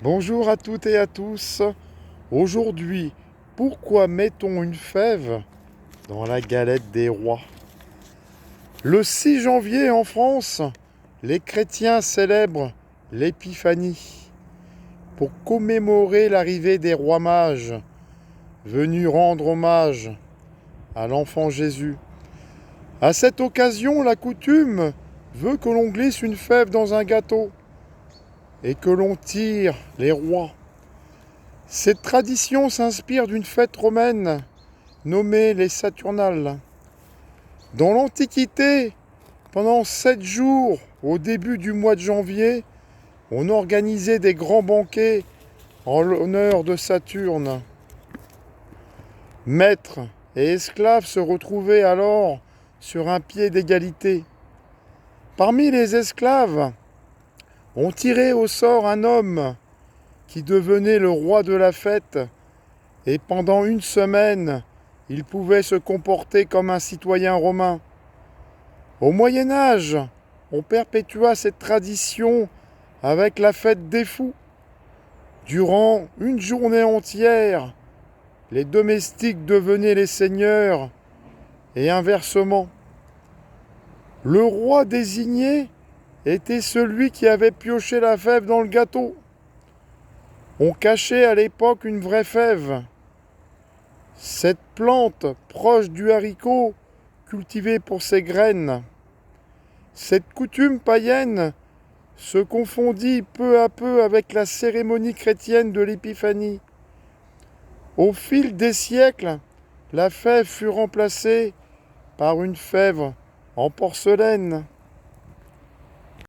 Bonjour à toutes et à tous. Aujourd'hui, pourquoi mettons une fève dans la galette des rois? Le 6 janvier en France, les chrétiens célèbrent l'Épiphanie pour commémorer l'arrivée des rois mages venus rendre hommage à l'enfant Jésus. À cette occasion, la coutume veut que l'on glisse une fève dans un gâteau et que l'on tire les rois. Cette tradition s'inspire d'une fête romaine nommée les Saturnales. Dans l'Antiquité, pendant 7 jours, au début du mois de janvier, on organisait des grands banquets en l'honneur de Saturne. Maîtres et esclaves se retrouvaient alors sur un pied d'égalité. Parmi les esclaves, on tirait au sort un homme qui devenait le roi de la fête, et pendant une semaine, il pouvait se comporter comme un citoyen romain. Au Moyen Âge, on perpétua cette tradition avec la fête des fous. Durant une journée entière, les domestiques devenaient les seigneurs, et inversement. Le roi désigné était celui qui avait pioché la fève dans le gâteau. On cachait à l'époque une vraie fève. Cette plante, proche du haricot, cultivée pour ses graines. Cette coutume païenne se confondit peu à peu avec la cérémonie chrétienne de l'Épiphanie. Au fil des siècles, la fève fut remplacée par une fève en porcelaine.